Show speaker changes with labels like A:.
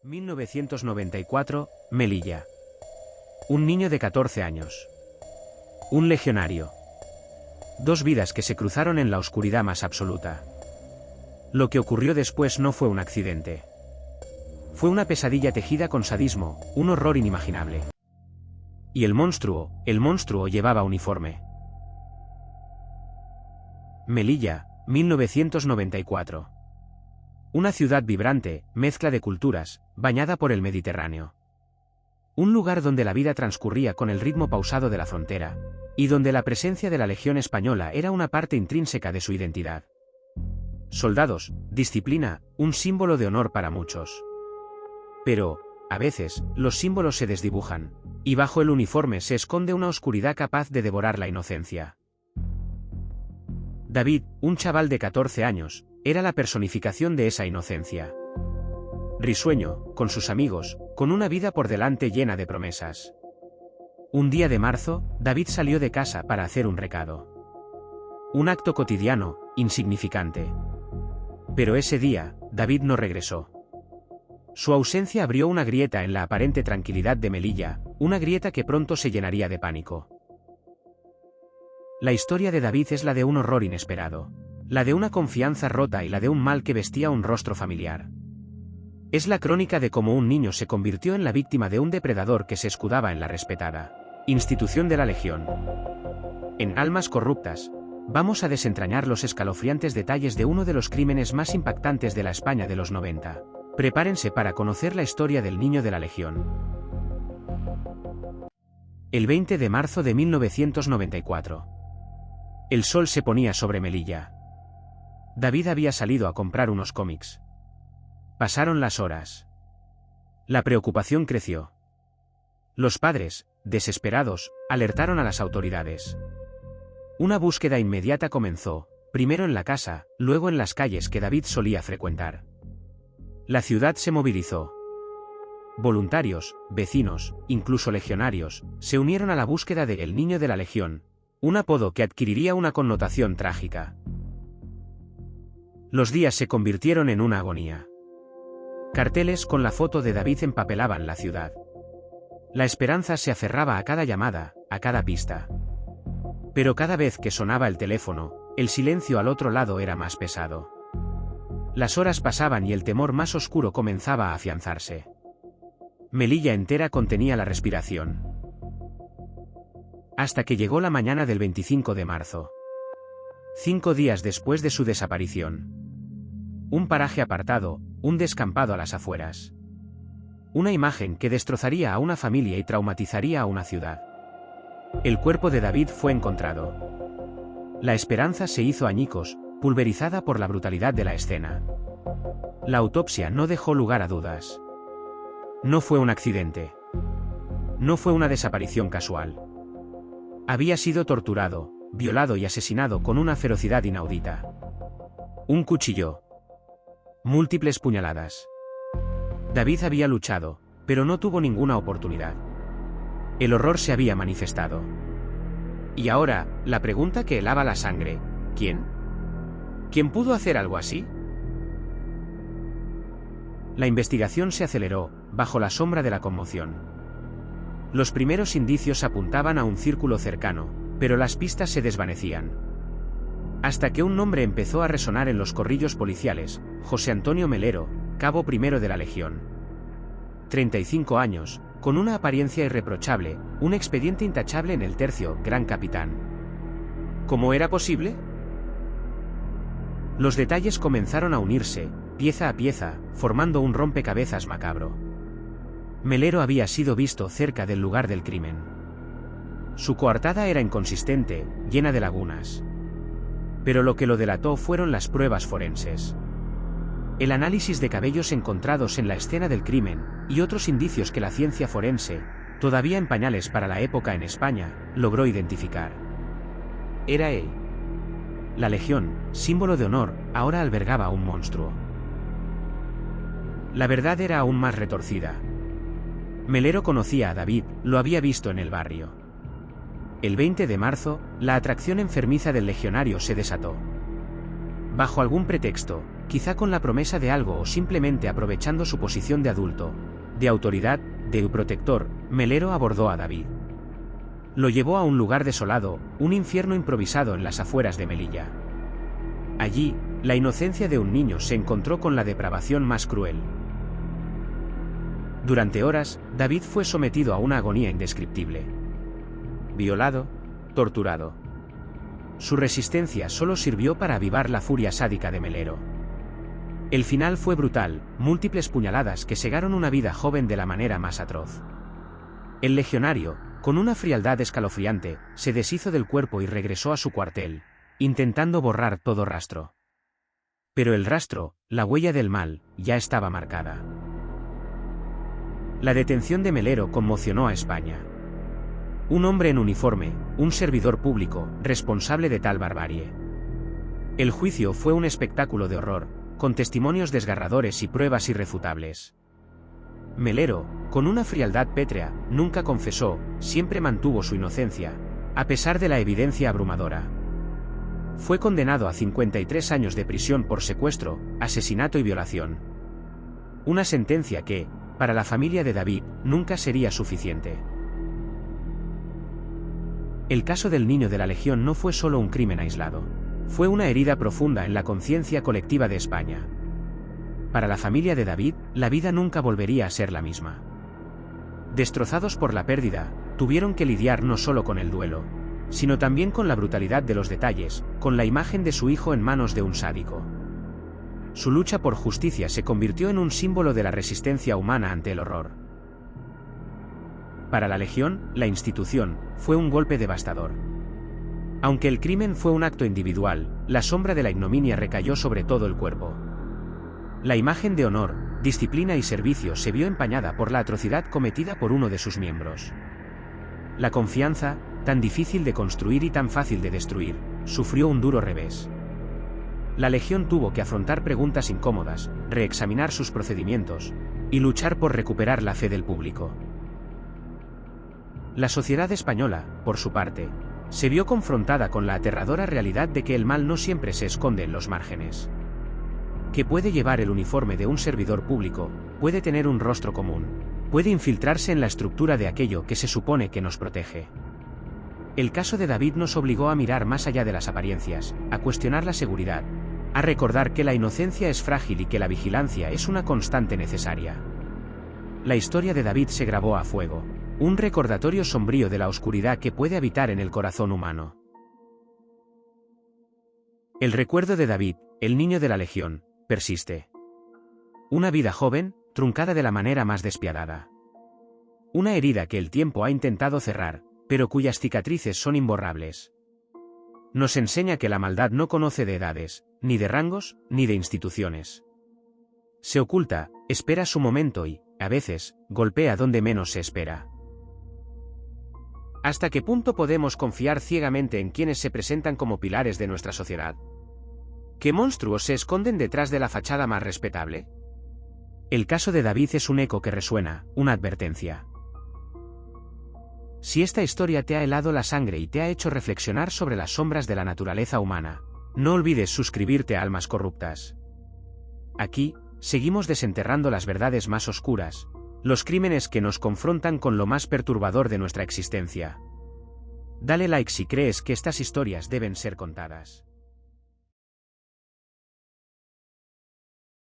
A: 1994, Melilla. Un niño de 14 años. Un legionario. Dos vidas que se cruzaron en la oscuridad más absoluta. Lo que ocurrió después no fue un accidente. Fue una pesadilla tejida con sadismo, un horror inimaginable. Y el monstruo llevaba uniforme. Melilla, 1994. Una ciudad vibrante, mezcla de culturas, bañada por el Mediterráneo. Un lugar donde la vida transcurría con el ritmo pausado de la frontera, y donde la presencia de la Legión Española era una parte intrínseca de su identidad. Soldados, disciplina, un símbolo de honor para muchos. Pero, a veces, los símbolos se desdibujan, y bajo el uniforme se esconde una oscuridad capaz de devorar la inocencia. David, un chaval de 14 años, era la personificación de esa inocencia. Risueño, con sus amigos, con una vida por delante llena de promesas. Un día de marzo, David salió de casa para hacer un recado. Un acto cotidiano, insignificante. Pero ese día, David no regresó. Su ausencia abrió una grieta en la aparente tranquilidad de Melilla, una grieta que pronto se llenaría de pánico. La historia de David es la de un horror inesperado, la de una confianza rota y la de un mal que vestía un rostro familiar. Es la crónica de cómo un niño se convirtió en la víctima de un depredador que se escudaba en la respetada institución de la Legión. En Almas Corruptas, vamos a desentrañar los escalofriantes detalles de uno de los crímenes más impactantes de la España de los 90. Prepárense para conocer la historia del niño de la Legión. El 20 de marzo de 1994. El sol se ponía sobre Melilla. David había salido a comprar unos cómics. Pasaron las horas. La preocupación creció. Los padres, desesperados, alertaron a las autoridades. Una búsqueda inmediata comenzó, primero en la casa, luego en las calles que David solía frecuentar. La ciudad se movilizó. Voluntarios, vecinos, incluso legionarios, se unieron a la búsqueda de El Niño de la Legión, un apodo que adquiriría una connotación trágica. Los días se convirtieron en una agonía. Carteles con la foto de David empapelaban la ciudad. La esperanza se aferraba a cada llamada, a cada pista. Pero cada vez que sonaba el teléfono, el silencio al otro lado era más pesado. Las horas pasaban y el temor más oscuro comenzaba a afianzarse. Melilla entera contenía la respiración. Hasta que llegó la mañana del 25 de marzo. 5 días después de su desaparición. Un paraje apartado, un descampado a las afueras. Una imagen que destrozaría a una familia y traumatizaría a una ciudad. El cuerpo de David fue encontrado. La esperanza se hizo añicos, pulverizada por la brutalidad de la escena. La autopsia no dejó lugar a dudas. No fue un accidente. No fue una desaparición casual. Había sido torturado, violado y asesinado con una ferocidad inaudita. Un cuchillo. Múltiples puñaladas. David había luchado, pero no tuvo ninguna oportunidad. El horror se había manifestado. Y ahora, la pregunta que helaba la sangre: ¿quién? ¿Quién pudo hacer algo así? La investigación se aceleró, bajo la sombra de la conmoción. Los primeros indicios apuntaban a un círculo cercano, pero las pistas se desvanecían. Hasta que un nombre empezó a resonar en los corrillos policiales: José Antonio Melero, cabo primero de la Legión. 35 años, con una apariencia irreprochable, un expediente intachable en el tercio, gran capitán. ¿Cómo era posible? Los detalles comenzaron a unirse, pieza a pieza, formando un rompecabezas macabro. Melero había sido visto cerca del lugar del crimen. Su coartada era inconsistente, llena de lagunas. Pero lo que lo delató fueron las pruebas forenses. El análisis de cabellos encontrados en la escena del crimen, y otros indicios que la ciencia forense, todavía en pañales para la época en España, logró identificar. Era él. La Legión, símbolo de honor, ahora albergaba a un monstruo. La verdad era aún más retorcida. Melero conocía a David, lo había visto en el barrio. El 20 de marzo, la atracción enfermiza del legionario se desató. Bajo algún pretexto, quizá con la promesa de algo o simplemente aprovechando su posición de adulto, de autoridad, de protector, Melero abordó a David. Lo llevó a un lugar desolado, un infierno improvisado en las afueras de Melilla. Allí, la inocencia de un niño se encontró con la depravación más cruel. Durante horas, David fue sometido a una agonía indescriptible. Violado, torturado. Su resistencia solo sirvió para avivar la furia sádica de Melero. El final fue brutal, múltiples puñaladas que cegaron una vida joven de la manera más atroz. El legionario, con una frialdad escalofriante, se deshizo del cuerpo y regresó a su cuartel, intentando borrar todo rastro. Pero el rastro, la huella del mal, ya estaba marcada. La detención de Melero conmocionó a España. Un hombre en uniforme, un servidor público, responsable de tal barbarie. El juicio fue un espectáculo de horror, con testimonios desgarradores y pruebas irrefutables. Melero, con una frialdad pétrea, nunca confesó, siempre mantuvo su inocencia, a pesar de la evidencia abrumadora. Fue condenado a 53 años de prisión por secuestro, asesinato y violación. Una sentencia que, para la familia de David, nunca sería suficiente. El caso del niño de la Legión no fue solo un crimen aislado. Fue una herida profunda en la conciencia colectiva de España. Para la familia de David, la vida nunca volvería a ser la misma. Destrozados por la pérdida, tuvieron que lidiar no solo con el duelo, sino también con la brutalidad de los detalles, con la imagen de su hijo en manos de un sádico. Su lucha por justicia se convirtió en un símbolo de la resistencia humana ante el horror. Para la Legión, la institución, fue un golpe devastador. Aunque el crimen fue un acto individual, la sombra de la ignominia recayó sobre todo el cuerpo. La imagen de honor, disciplina y servicio se vio empañada por la atrocidad cometida por uno de sus miembros. La confianza, tan difícil de construir y tan fácil de destruir, sufrió un duro revés. La Legión tuvo que afrontar preguntas incómodas, reexaminar sus procedimientos, y luchar por recuperar la fe del público. La sociedad española, por su parte, se vio confrontada con la aterradora realidad de que el mal no siempre se esconde en los márgenes. Que puede llevar el uniforme de un servidor público, puede tener un rostro común, puede infiltrarse en la estructura de aquello que se supone que nos protege. El caso de David nos obligó a mirar más allá de las apariencias, a cuestionar la seguridad, a recordar que la inocencia es frágil y que la vigilancia es una constante necesaria. La historia de David se grabó a fuego, un recordatorio sombrío de la oscuridad que puede habitar en el corazón humano. El recuerdo de David, el niño de la Legión, persiste. Una vida joven, truncada de la manera más despiadada. Una herida que el tiempo ha intentado cerrar, pero cuyas cicatrices son imborrables. Nos enseña que la maldad no conoce de edades, ni de rangos, ni de instituciones. Se oculta, espera su momento y, a veces, golpea donde menos se espera. ¿Hasta qué punto podemos confiar ciegamente en quienes se presentan como pilares de nuestra sociedad? ¿Qué monstruos se esconden detrás de la fachada más respetable? El caso de David es un eco que resuena, una advertencia. Si esta historia te ha helado la sangre y te ha hecho reflexionar sobre las sombras de la naturaleza humana, no olvides suscribirte a Almas Corruptas. Aquí, seguimos desenterrando las verdades más oscuras, los crímenes que nos confrontan con lo más perturbador de nuestra existencia. Dale like si crees que estas historias deben ser contadas.